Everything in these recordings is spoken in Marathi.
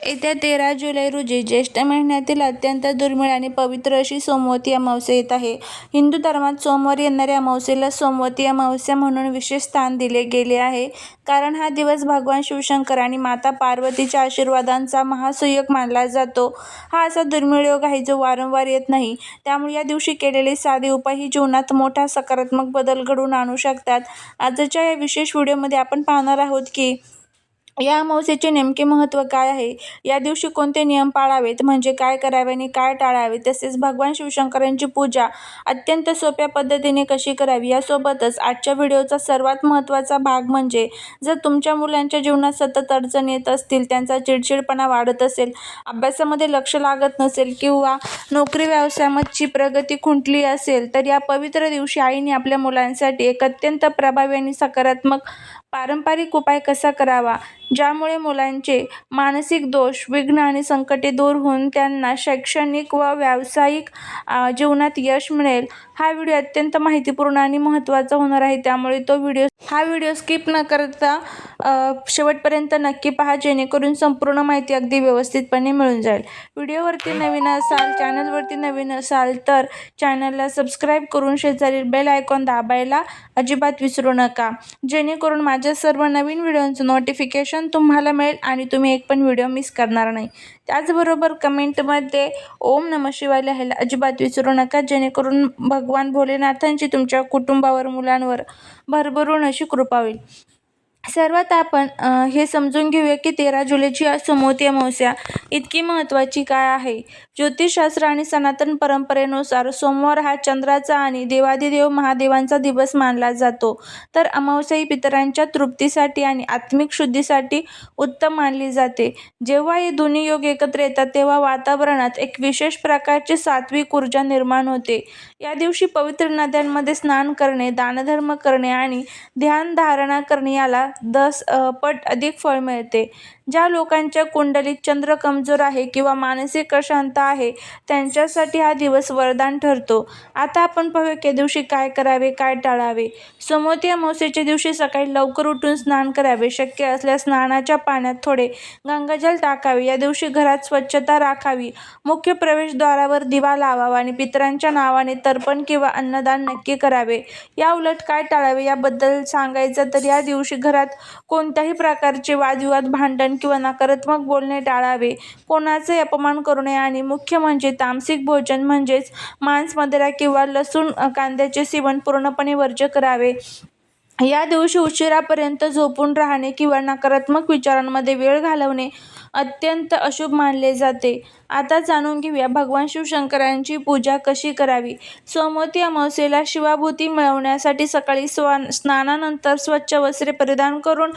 येत्या 13 जुलै रोजी ज्येष्ठ महिन्यातील अत्यंत दुर्मिळ आणि पवित्र अशी सोमवती अमावस्या येत आहे. हिंदू धर्मात सोमवारी येणाऱ्या अमावस्येला सोमवती अमावस्या म्हणून विशेष स्थान दिले गेले आहे. कारण हा दिवस भगवान शिवशंकर आणि माता पार्वतीच्या आशीर्वादांचा महासंयोग मानला जातो. हा असा दुर्मिळ योग आहे जो वारंवार येत नाही. त्यामुळे या दिवशी केलेले साधे उपायही जीवनात मोठा सकारात्मक बदल घडवून आणू शकतात. आजच्या या विशेष व्हिडिओमध्ये आपण पाहणार आहोत की या अमावस्येचे नेमके महत्त्व काय आहे, या दिवशी कोणते नियम पाळावेत, म्हणजे काय करावे आणि काय टाळावे, तसेच भगवान शिवशंकरांची पूजा अत्यंत सोप्या पद्धतीने कशी करावी. यासोबतच आजच्या व्हिडिओचा सर्वात महत्त्वाचा भाग म्हणजे जर तुमच्या मुलांच्या जीवनात सतत अडचणी येत असतील, त्यांचा चिडचिडपणा वाढत असेल, अभ्यासामध्ये लक्ष लागत नसेल किंवा नोकरी व्यवसायाची प्रगती खुंटली असेल, तर या पवित्र दिवशी आईने आपल्या मुलांसाठी एक अत्यंत प्रभावी आणि सकारात्मक पारंपरिक उपाय कसा करावा, ज्यामुळे मुलांचे मानसिक दोष, विघ्न आणि संकटे दूर होऊन त्यांना शैक्षणिक व व्यावसायिक जीवनात यश मिळेल. हा व्हिडिओ अत्यंत माहितीपूर्ण आणि महत्त्वाचा होणार आहे, त्यामुळे हा व्हिडिओ स्किप न करता शेवटपर्यंत नक्की पहा, जेणेकरून संपूर्ण माहिती अगदी व्यवस्थितपणे मिळून जाईल. व्हिडिओवरती नवीन असाल, चॅनलवरती नवीन असाल तर चॅनलला सबस्क्राईब करून शेजारील बेल आयकॉन दाबायला अजिबात विसरू नका, जेणेकरून माझ्या सर्व नवीन व्हिडिओंचं नोटिफिकेशन तुम्हाला मिळेल आणि तुम्ही एक पण व्हिडिओ मिस करणार नाही. त्याचबरोबर कमेंटमध्ये ओम नमः शिवाय लिहायला अजिबात विसरू नका, जेणेकरून भगवान भोलेनाथांची तुमच्या कुटुंबावर, मुलांवर भरभरून अशी कृपा होईल. सर्वात आपण हे समजून घेऊया की 13 जुलैची सोमवती अमावस्या इतकी महत्त्वाची काय आहे. ज्योतिषशास्त्र आणि सनातन परंपरेनुसार सोमवार हा चंद्राचा आणि देवाधिदेव महादेवांचा दिवस मानला जातो. तर अमावस्या ही पितरांच्या तृप्तीसाठी आणि आत्मिक शुद्धीसाठी उत्तम मानली जाते. जेव्हा हे दोन्ही योग एकत्र येतात तेव्हा वातावरणात एक विशेष प्रकारची सात्विक ऊर्जा निर्माण होते. या दिवशी पवित्र नद्यांमध्ये स्नान करणे, दानधर्म करणे आणि ध्यानधारणा करणे याला 10 पट अधिक फळ मिळते. ज्या लोकांच्या कुंडलीत चंद्र कमजोर आहे किंवा मानसिक अशांतता आहे, त्यांच्यासाठी हा दिवस वरदान ठरतो. आता आपण पाहूया की या दिवशी काय करावे, काय टाळावे. सोमवती अमावस्येच्या दिवशी सकाळी लवकर उठून स्नान करावे. शक्य असल्यास स्नानाच्या पाण्यात थोडे गंगाजल टाकावे. या दिवशी घरात स्वच्छता राखावी. मुख्य प्रवेशद्वारावर दिवा लावावा आणि पितरांच्या नावाने तर्पण किंवा अन्नदान नक्की करावे. या उलट काय टाळावे याबद्दल सांगायचं तर या दिवशी घरात कोणत्याही प्रकारचे वादविवाद, भांडण किंवा नकारात्मक बोलणे टाळावे. कोणाचाही अपमान करू नये आणि मुख्य म्हणजे तामसिक भोजन म्हणजेच मांस, मदिरा किंवा लसूण कांद्याचे सेवन पूर्णपणे वर्ज्य करावे. या दिवशी उशिरापर्यंत झोपून राहणे किंवा नकारात्मक विचारांमध्ये वेळ घालवणे अत्यंत अशुभ मानले जाते. आता जाणून घेऊया भगवान शिवशंकरांची पूजा कशी करावी. सोमवती अमावस्येला शिवाभूती मिळवण्यासाठी सकाळी स्नानानंतर स्वच्छ वस्त्रे परिधान करून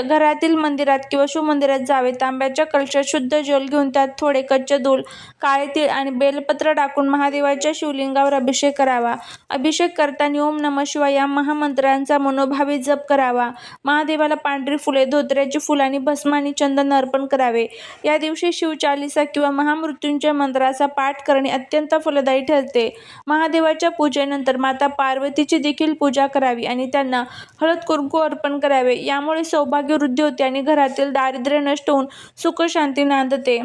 घरातील मंदिरात किंवा शिवमंदिरात जावे. तांब्याच्या कलशात शुद्ध जल घेऊन त्यात थोडे कच्चे दूध, काळे तीळ आणि बेलपत्र टाकून महादेवाच्या शिवलिंगावर अभिषेक करावा. अभिषेक करताना ओम नमः शिवाय या महामंत्रांचा मनोभावे जप करावा. महादेवाला पांढरी फुले, धोत्र्याची फुल आणि भस्म आणि चंदन अर्पण करावे. या दिवशी शिवचालीसा किंवा महामृत्युंजय मंत्राचा पाठ करणे अत्यंत फलदायी ठरते. महादेवाच्या पूजेनंतर माता पार्वतीची देखील पूजा करावी आणि त्यांना हळद कुंकू अर्पण करावे. यामुळे सौभाग्य वृद्धी होते आणि घरातील दारिद्र्य नष्ट होऊन सुख शांती नांदते.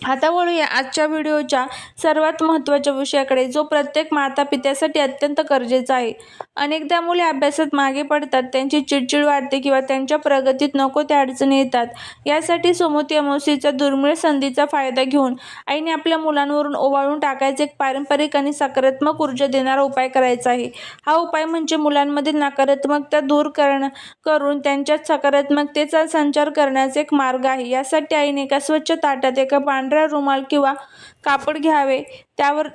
आता वळूया आजच्या व्हिडिओच्या सर्वात महत्त्वाच्या विषयाकडे, जो प्रत्येक माता पित्यासाठी अत्यंत गरजेचा आहे. अनेकदा मुले अभ्यासात मागे पडतात, त्यांची चिडचिड वाढते किंवा त्यांच्या प्रगतीत नको त्या अडचणी येतात. यासाठी सोमवती अमावस्येच्या दुर्मिळ संधीचा फायदा घेऊन आईने आपल्या मुलांवरून ओवाळून टाकायचा एक पारंपरिक आणि सकारात्मक ऊर्जा देणारा उपाय करायचा आहे. हा उपाय म्हणजे मुलांमधील नकारात्मकता दूर करून त्यांच्यात सकारात्मकतेचा संचार करण्याचा एक मार्ग आहे. यासाठी आईने एका स्वच्छ ताटात एका पांढरा रुमाल किंवा कापड घ्यावे. त्यावर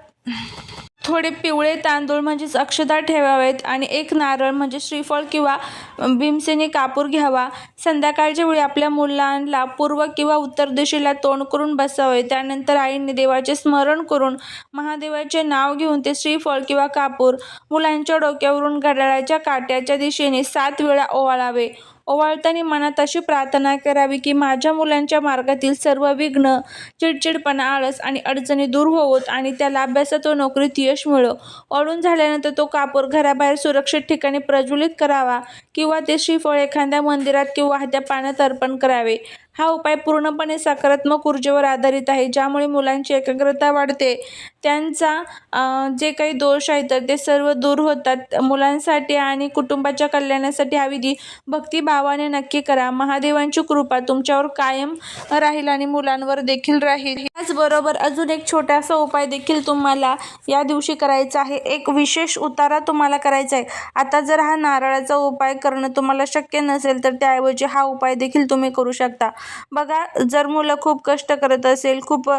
थोडे पिवळे तांदूळ म्हणजेच अक्षता ठेवावेत आणि एक नारळ म्हणजे श्रीफळ किंवा भीमसेनी कापूर घ्यावा. संध्याकाळच्या वेळी आपल्या मुलांना पूर्व किंवा उत्तर दिशेला तोंड करून बसावे. त्यानंतर आईने देवाचे स्मरण करून महादेवाचे नाव घेऊन ते श्रीफळ किंवा कापूर मुलांच्या डोक्यावरून घड्याळाच्या काट्याच्या दिशेने 7 वेळा ओवाळावे. ओवाळताना मनात अशी प्रार्थना करावी की माझ्या मुलांच्या मार्गातील सर्व विघ्न, चिडचिडपणा, आळस आणि अडचणी दूर होवोत आणि त्याला अभ्यासात व नोकरीत यश मिळो. ओवाळून झाल्यानंतर तो कापूर घराबाहेर सुरक्षित ठिकाणी प्रज्वलित करावा किंवा ते श्रीफळ एखाद्या मंदिरात किंवा वाहत्या पाण्यात अर्पण करावे. हा उपाय पूर्णपणे सकारात्मक ऊर्जेवर आधारित आहे, ज्यामुळे मुलांची एकाग्रता वाढते, त्यांचा जे काही दोष आहेत तर ते सर्व दूर होतात. मुलांसाठी आणि कुटुंबाच्या कल्याणासाठी हा विधी भक्तिभावाने नक्की करा. महादेवांची कृपा तुमच्यावर कायम राहील आणि मुलांवर देखील राहील. त्याचबरोबर अजून एक छोटासा उपाय देखील तुम्हाला या दिवशी करायचा आहे. एक विशेष उतारा तुम्हाला करायचा आहे. आता जर हा नारळाचा उपाय करणं तुम्हाला शक्य नसेल तर त्याऐवजी हा उपाय देखील तुम्ही करू शकता. बघा, जर मुलं खूप कष्ट करत असेल, खूप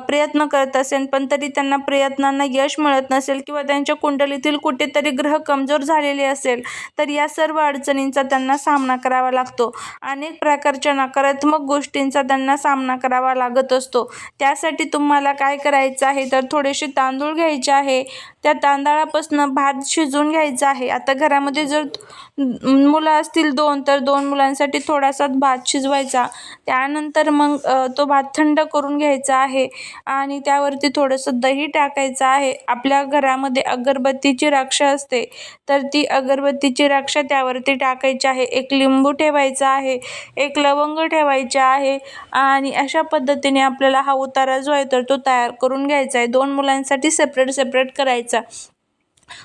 प्रयत्न करत असेल, पण तरी त्यांना प्रयत्नांना यश मिळत नसेल किंवा त्यांच्या कुंडलीतील कुठेतरी ग्रह कमजोर झालेले असेल, तर या सर्व अडचणींचा त्यांना सामना करावा लागतो. अनेक प्रकारच्या नकारात्मक गोष्टींचा त्यांना सामना करावा लागत असतो. त्यासाठी तुम्हाला काय करायचं आहे तर थोडेसे तांदूळ घ्यायचे आहे. त्या तांदळापासून भात शिजवून घ्यायचा आहे. आता घरामध्ये जर मुलं असतील 2 तर 2 मुलांसाठी थोडासा भात शिजवायचा. त्यानंतर मग तो भात थंड करून घ्यायचा आहे आणि त्यावरती थोडंसं दही टाकायचं आहे. आपल्या घरामध्ये अगरबत्तीची राख असते तर ती अगरबत्तीची राख त्यावरती टाकायची आहे. एक लिंबू ठेवायचा आहे, एक लवंग ठेवायचे आहे आणि अशा पद्धतीने आपल्याला हा उतारा जो आहे तर तो तयार करून घ्यायचा आहे. 2 मुलांसाठी सेपरेट करायचा.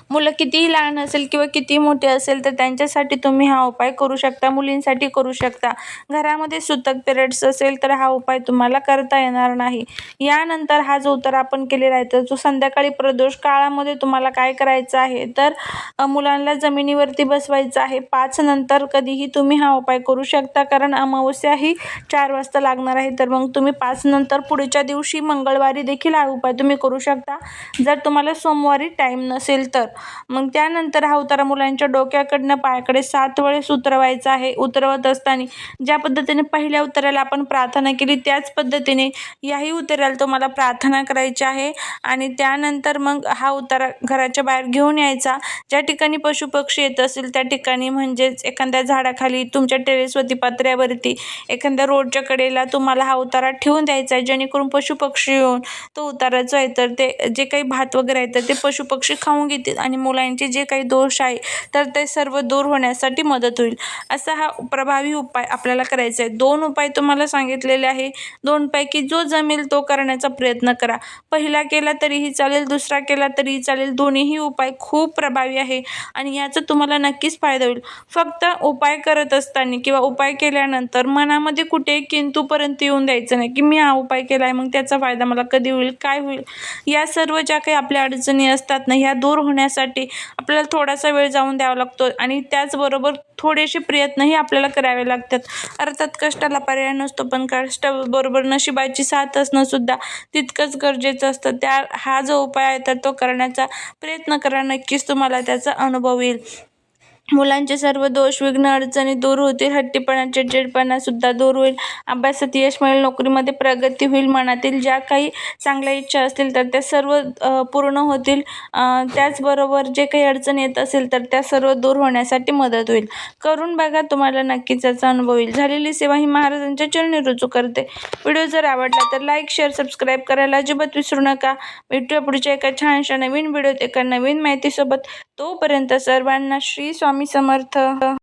मुलं कितीही लहान असेल किंवा कितीही मोठे असेल तर त्यांच्यासाठी तुम्ही हा उपाय करू शकता. मुलींसाठी करू शकता. घरामध्ये सुतक पिरियड्स असेल तर हा उपाय तुम्हाला करता येणार नाही. यानंतर हा जो उतारा आपण केलेला आहे तर तो संध्याकाळी प्रदोष काळामध्ये तुम्हाला काय करायचं आहे तर मुलांना जमिनीवरती बसवायचं आहे. 5 नंतर कधीही तुम्ही हा उपाय करू शकता, कारण अमावस्या ही 4 वाजता लागणार आहे. तर मग तुम्ही 5 नंतर पुढच्या दिवशी मंगळवारी देखील हा उपाय तुम्ही करू शकता, जर तुम्हाला सोमवारी टाईम नसेल तर. मग त्यानंतर हा उतारा मुलांच्या डोक्याकडनं पायाकडे 7 वेळेस उतरवायचा आहे. उतरवत असताना ज्या पद्धतीने पहिल्या उतार्याला आपण प्रार्थना केली त्याच पद्धतीने याही उतार्याला तुम्हाला प्रार्थना करायची आहे आणि त्यानंतर मग हा उतारा घराच्या बाहेर घेऊन यायचा. ज्या ठिकाणी पशुपक्षी येत असेल त्या ठिकाणी, म्हणजेच एखाद्या झाडाखाली, तुमच्या टेरेसवरती, पत्र्यावरती, एखाद्या रोडच्या कडेला तुम्हाला हा उतारा ठेवून द्यायचा आहे, जेणेकरून पशुपक्षी येऊन तो उतारा जो आहे तर ते जे काही भात वगैरे आहे तर ते पशुपक्षी खाऊन घेतील आणि मुलांचे जे काही दोष आहे तर ते सर्व दूर होण्यासाठी मदत होईल. असा हा प्रभावी उपाय आपल्याला करायचा आहे. 2 उपाय तुम्हाला सांगितलेले आहे. 2 पैकी जो जमेल तो करण्याचा प्रयत्न करा. पहिला केला तरीही चालेल, दुसरा केला तरीही चालेल. दोन्हीही उपाय खूप प्रभावी आहे आणि याचा तुम्हाला नक्कीच फायदा होईल. फक्त उपाय करत असताना किंवा उपाय केल्यानंतर मनामध्ये कुठे किंतूपर्यंत येऊन द्यायचं नाही की मी हा उपाय केला आहे, मग त्याचा फायदा मला कधी होईल, काय होईल. या सर्व ज्या काही आपल्या अडचणी असतात ना, ह्या दूर होण्यासाठी आपल्याला थोडासा वेळ जाऊन द्यावा लागतो आणि त्याचबरोबर थोडेसे प्रयत्नही आपल्याला करावे लागतात. अर्थात कष्टाला पर्याय नसतो, पण कष्टाबरोबर नशिबाची साथ असणं सुद्धा तितकंच गरजेचं असतं. हा जो उपाय आहे तर तो करण्याचा प्रयत्न करा. नक्कीच तुम्हाला त्याचा अनुभव येईल. मुलांचे सर्व दोष, विघ्न, अडचणी दूर होतील. हट्टीपणा, चिडचिडपणा सुद्धा दूर होईल. अभ्यासात यश मिळेल, नोकरीमध्ये प्रगती होईल. मनातील ज्या काही चांगल्या इच्छा असतील तर त्या सर्व पूर्ण होतील. त्याचबरोबर जे काही अडचण येत असेल तर त्या सर्व दूर होण्यासाठी मदत होईल. करून बघा, तुम्हाला नक्कीच याचा अनुभव येईल. झालेली सेवा ही महाराजांच्या चरणी रुजू करते. व्हिडिओ जर आवडला तर लाईक, शेअर, सबस्क्राईब करायला अजिबात विसरू नका. भेटूया पुढच्या एका छानशा नवीन व्हिडिओत एका नवीन माहितीसोबत. तोपर्यंत सर्वांना श्री स्वामी समर्थ.